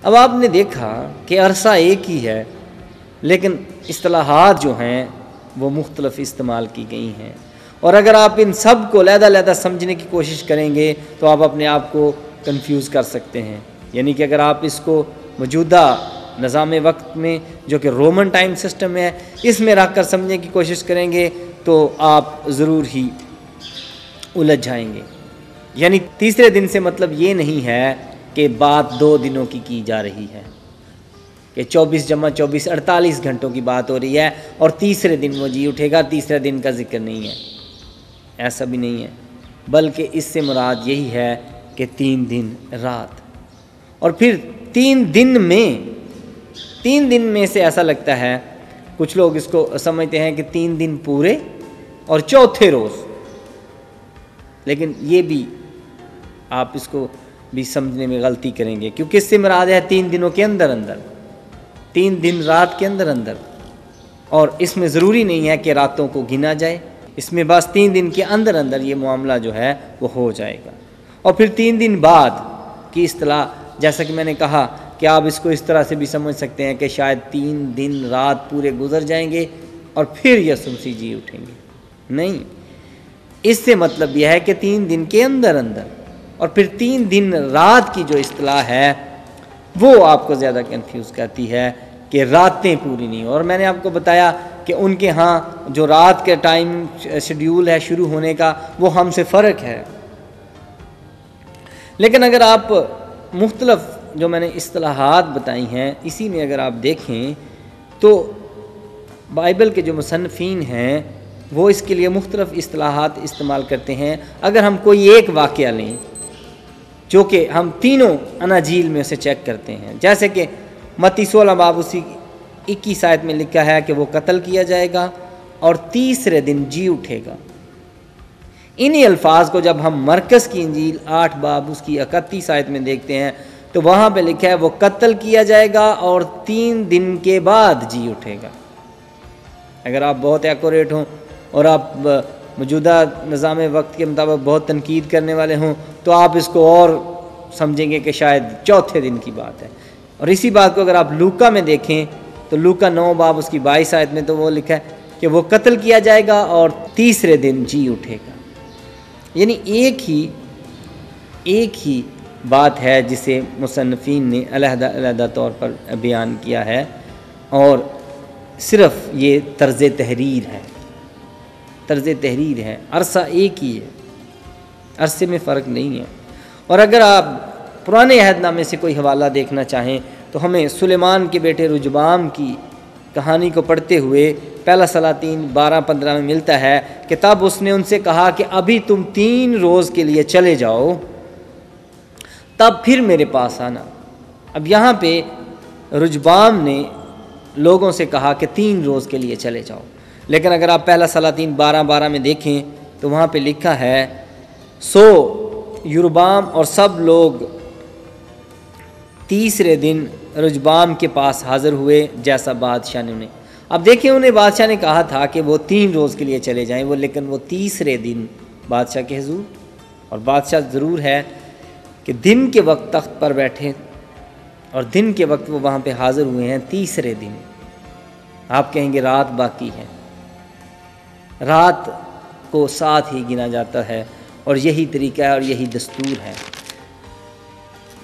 اب آپ نے دیکھا کہ عرصہ ایک ہی ہے لیکن اصطلاحات جو ہیں وہ مختلف استعمال کی گئی ہیں، اور اگر آپ ان سب کو علیحدہ علیحدہ سمجھنے کی کوشش کریں گے تو آپ اپنے آپ کو کنفیوز کر سکتے ہیں۔ یعنی کہ اگر آپ اس کو موجودہ نظام وقت میں جو کہ رومن ٹائم سسٹم ہے اس میں رکھ کر سمجھنے کی کوشش کریں گے تو آپ ضرور ہی الجھ جائیں گے۔ یعنی تیسرے دن سے مطلب یہ نہیں ہے کہ بات 2 دنوں کی جا رہی ہے، کہ 24 جمع 24 48 گھنٹوں کی بات ہو رہی ہے اور تیسرے دن وہ جی اٹھے گا، تیسرے دن کا ذکر نہیں ہے، ایسا بھی نہیں ہے، بلکہ اس سے مراد یہی ہے کہ 3 دن رات، اور پھر 3 دن میں سے ایسا لگتا ہے کچھ لوگ اس کو سمجھتے ہیں کہ 3 دن پورے اور چوتھے روز، لیکن یہ بھی آپ اس کو بھی سمجھنے میں غلطی کریں گے، کیونکہ اس سے مراد ہے 3 دنوں کے اندر 3 دن رات کے اندر، اور اس میں ضروری نہیں ہے کہ راتوں کو گنا جائے، اس میں بس 3 دن کے اندر یہ معاملہ جو ہے وہ ہو جائے گا۔ اور پھر 3 دن بعد کی اصطلاح، جیسا کہ میں نے کہا کہ آپ اس کو اس طرح سے بھی سمجھ سکتے ہیں کہ شاید 3 دن رات پورے گزر جائیں گے اور پھر یسوع مسیح جی اٹھیں گے، نہیں، اس سے مطلب یہ ہے کہ 3 دن کے اندر اور پھر 3 دن رات کی جو اصطلاح ہے وہ آپ کو زیادہ کنفیوز کرتی ہے کہ راتیں پوری نہیں، اور میں نے آپ کو بتایا کہ ان کے ہاں جو رات کے ٹائم شیڈیول ہے شروع ہونے کا وہ ہم سے فرق ہے۔ لیکن اگر آپ مختلف جو میں نے اصطلاحات بتائی ہیں اسی میں اگر آپ دیکھیں تو بائبل کے جو مصنفین ہیں وہ اس کے لیے مختلف اصطلاحات استعمال کرتے ہیں۔ اگر ہم کوئی ایک واقعہ لیں جو کہ ہم تینوں اناجیل میں اسے چیک کرتے ہیں، جیسے کہ متی 16 باب اسی 21 آیت میں لکھا ہے کہ وہ قتل کیا جائے گا اور تیسرے دن جی اٹھے گا۔ انہی الفاظ کو جب ہم مرکز کی انجیل 8 باب اس کی 31 آیت میں دیکھتے ہیں تو وہاں پہ لکھا ہے وہ قتل کیا جائے گا اور 3 دن کے بعد جی اٹھے گا۔ اگر آپ بہت ایکوریٹ ہوں اور آپ موجودہ نظام وقت کے مطابق بہت تنقید کرنے والے ہوں تو آپ اس کو اور سمجھیں گے کہ شاید چوتھے دن کی بات ہے۔ اور اسی بات کو اگر آپ لوکا میں دیکھیں تو لوکا 9 باب اس کی 22 آیت میں تو وہ لکھا ہے کہ وہ قتل کیا جائے گا اور تیسرے دن جی اٹھے گا۔ یعنی ایک ہی بات ہے جسے مصنفین نے علیحدہ طور پر بیان کیا ہے، اور صرف یہ طرز تحریر ہے، عرصہ ایک ہی ہے، عرصے میں فرق نہیں ہے۔ اور اگر آپ پرانے عہد نامے سے کوئی حوالہ دیکھنا چاہیں تو ہمیں سلیمان کے بیٹے رجبام کی کہانی کو پڑھتے ہوئے پہلا سلاطین 12:15 میں ملتا ہے کہ تب اس نے ان سے کہا کہ ابھی تم 3 روز کے لیے چلے جاؤ، تب پھر میرے پاس آنا۔ اب یہاں پہ رجبام نے لوگوں سے کہا کہ 3 روز کے لیے چلے جاؤ، لیکن اگر آپ پہلا سلاطین 12:12 میں دیکھیں تو وہاں پہ لکھا ہے سو یربام اور سب لوگ تیسرے دن رجبام کے پاس حاضر ہوئے جیسا بادشاہ نے انہیں۔ اب دیکھیں انہیں بادشاہ نے کہا تھا کہ وہ 3 روز کے لیے چلے جائیں، لیکن وہ تیسرے دن بادشاہ کے حضور، اور بادشاہ ضرور ہے کہ دن کے وقت تخت پر بیٹھے اور دن کے وقت وہ وہاں پہ حاضر ہوئے ہیں تیسرے دن۔ آپ کہیں گے رات باقی ہے، رات کو ساتھ ہی گنا جاتا ہے، اور یہی طریقہ ہے اور یہی دستور ہے۔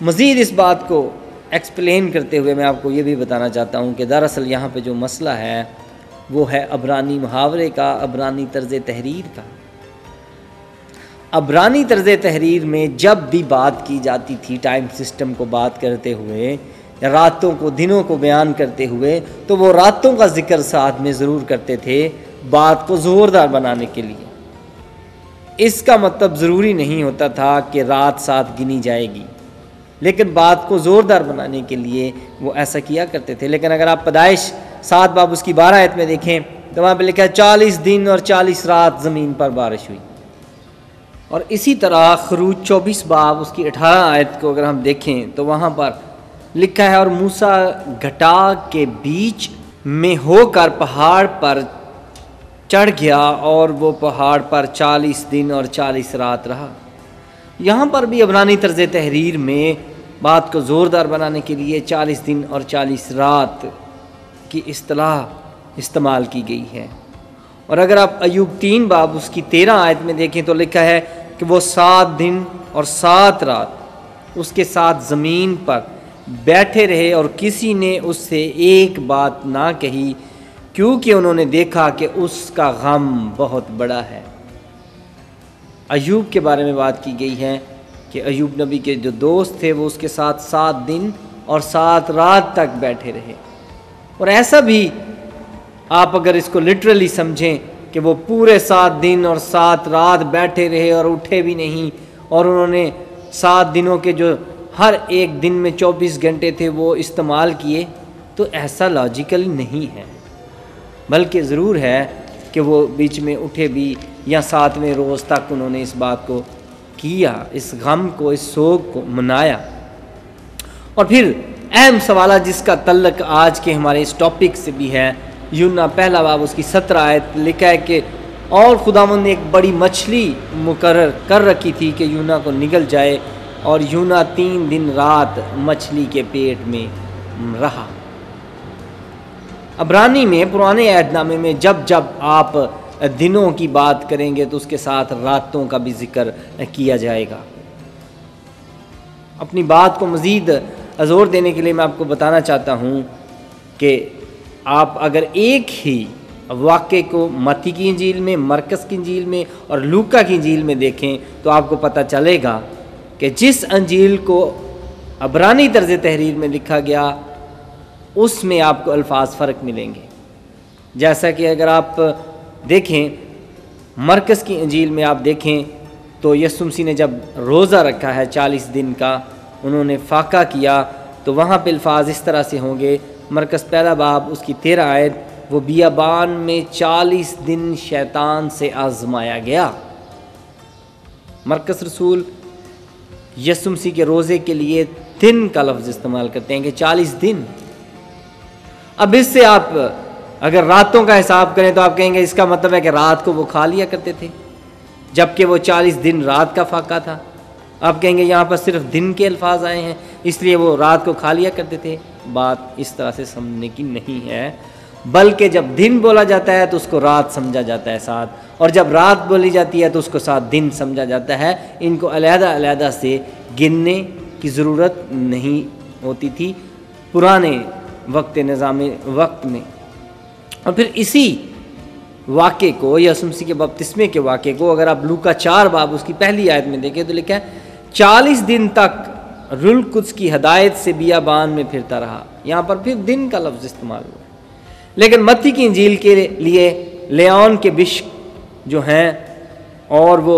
مزید اس بات کو ایکسپلین کرتے ہوئے میں آپ کو یہ بھی بتانا چاہتا ہوں کہ دراصل یہاں پہ جو مسئلہ ہے وہ ہے عبرانی محاورے کا، عبرانی طرز تحریر کا۔ عبرانی طرز تحریر میں جب بھی بات کی جاتی تھی ٹائم سسٹم کو بات کرتے ہوئے یا راتوں کو دنوں کو بیان کرتے ہوئے تو وہ راتوں کا ذکر ساتھ میں ضرور کرتے تھے بات کو زوردار بنانے کے لیے۔ اس کا مطلب ضروری نہیں ہوتا تھا کہ رات ساتھ گنی جائے گی، لیکن بات کو زوردار بنانے کے لیے وہ ایسا کیا کرتے تھے۔ لیکن اگر آپ پیدائش 7 باب اس کی 12 آیت میں دیکھیں تو وہاں پہ لکھا ہے 40 دن اور 40 رات زمین پر بارش ہوئی۔ اور اسی طرح خروج 24 باب اس کی 18 آیت کو اگر ہم دیکھیں تو وہاں پر لکھا ہے اور موسیٰ گھٹا کے بیچ میں ہو کر پہاڑ پر چڑھ گیا اور وہ پہاڑ پر 40 دن اور 40 رات رہا۔ یہاں پر بھی عبرانی طرز تحریر میں بات کو زوردار بنانے کے لیے 40 دن اور 40 رات کی اصطلاح استعمال کی گئی ہے۔ اور اگر آپ ایوب 3 باب اس کی 13 آیت میں دیکھیں تو لکھا ہے کہ وہ 7 دن اور 7 رات اس کے ساتھ زمین پر بیٹھے رہے اور کسی نے اس سے ایک بات نہ کہی، کیونکہ انہوں نے دیکھا کہ اس کا غم بہت بڑا ہے۔ ایوب کے بارے میں بات کی گئی ہے کہ ایوب نبی کے جو دوست تھے وہ اس کے ساتھ 7 دن اور 7 رات تک بیٹھے رہے۔ اور ایسا بھی آپ اگر اس کو لٹرلی سمجھیں کہ وہ پورے 7 دن اور 7 رات بیٹھے رہے اور اٹھے بھی نہیں، اور انہوں نے 7 دنوں کے جو ہر ایک دن میں 24 گھنٹے تھے وہ استعمال کیے، تو ایسا لاجیکل نہیں ہے، بلکہ ضرور ہے کہ وہ بیچ میں اٹھے بھی یا 7ویں روز تک انہوں نے اس بات کو کیا، اس غم کو، اس سوگ کو منایا۔ اور پھر اہم سوالات جس کا تعلق آج کے ہمارے اس ٹاپک سے بھی ہے، یونا 1 باب اس کی 17 آیت لکھا ہے کہ اور خداوند نے ایک بڑی مچھلی مقرر کر رکھی تھی کہ یونا کو نگل جائے، اور یونا 3 دن رات مچھلی کے پیٹ میں رہا۔ عبرانی میں پرانے عہد نامے میں جب جب آپ دنوں کی بات کریں گے تو اس کے ساتھ راتوں کا بھی ذکر کیا جائے گا۔ اپنی بات کو مزید زور دینے کے لیے میں آپ کو بتانا چاہتا ہوں کہ آپ اگر ایک ہی واقعے کو متی کی انجیل میں، مرکز کی انجیل میں اور لوکا کی انجیل میں دیکھیں تو آپ کو پتہ چلے گا کہ جس انجیل کو عبرانی طرز تحریر میں لکھا گیا اس میں آپ کو الفاظ فرق ملیں گے۔ جیسا کہ اگر آپ دیکھیں مرکز کی انجیل میں آپ دیکھیں تو یسوع مسیح نے جب روزہ رکھا ہے 40 دن کا، انہوں نے فاقہ کیا، تو وہاں پہ الفاظ اس طرح سے ہوں گے، مرکز 1 باب اس کی 13 آیت، وہ بیابان میں 40 دن شیطان سے آزمایا گیا۔ مرکز رسول یسوع مسیح کے روزے کے لیے دن کا لفظ استعمال کرتے ہیں کہ 40 دن۔ اب اس سے آپ اگر راتوں کا حساب کریں تو آپ کہیں گے اس کا مطلب ہے کہ رات کو وہ کھا لیا کرتے تھے، جبکہ وہ 40 دن رات کا فاقہ تھا۔ آپ کہیں گے یہاں پر صرف دن کے الفاظ آئے ہیں اس لیے وہ رات کو کھا لیا کرتے تھے۔ بات اس طرح سے سمجھنے کی نہیں ہے، بلکہ جب دن بولا جاتا ہے تو اس کو رات سمجھا جاتا ہے ساتھ، اور جب رات بولی جاتی ہے تو اس کو ساتھ دن سمجھا جاتا ہے۔ ان کو علیحدہ علیحدہ سے گننے کی ضرورت نہیں ہوتی تھی پرانے وقت نظام وقت میں۔ اور پھر اسی واقعے کو یسوع مسیح کے بپتسمے کے واقعے کو اگر آپ لوکا 4 باب اس کی 1 آیت میں دیکھیں تو لکھا ہے 40 دن تک روح القدس کی ہدایت سے بیابان میں پھرتا رہا۔ یہاں پر پھر دن کا لفظ استعمال ہوا، لیکن متی کی انجیل کے لیے لیون کے بشپ جو ہیں اور وہ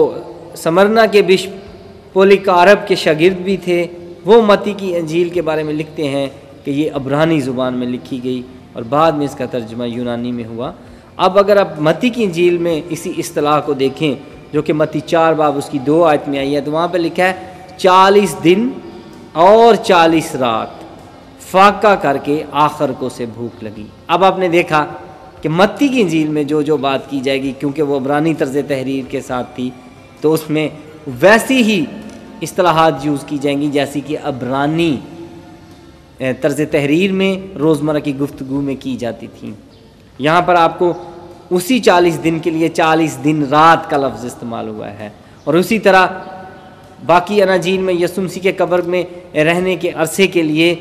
سمرنا کے بشپ پولیکارپ کے شاگرد بھی تھے، وہ متی کی انجیل کے بارے میں لکھتے ہیں کہ یہ عبرانی زبان میں لکھی گئی اور بعد میں اس کا ترجمہ یونانی میں ہوا۔ اب اگر آپ متی کی انجیل میں اسی اصطلاح کو دیکھیں جو کہ متی 4 باب اس کی 2 آیت میں آئی ہے، تو وہاں پہ لکھا ہے 40 دن اور 40 رات فاقہ کر کے آخر کو سے بھوک لگی۔ اب آپ نے دیکھا کہ متی کی انجیل میں جو بات کی جائے گی کیونکہ وہ عبرانی طرز تحریر کے ساتھ تھی تو اس میں ویسی ہی اصطلاحات یوز کی جائیں گی جیسی کہ عبرانی طرز تحریر میں روزمرہ کی گفتگو میں کی جاتی تھیں۔ یہاں پر آپ کو اسی 40 دن کے لیے 40 دن رات کا لفظ استعمال ہوا ہے، اور اسی طرح باقی اناجیل میں یسوع مسیح کے قبر میں رہنے کے عرصے کے لیے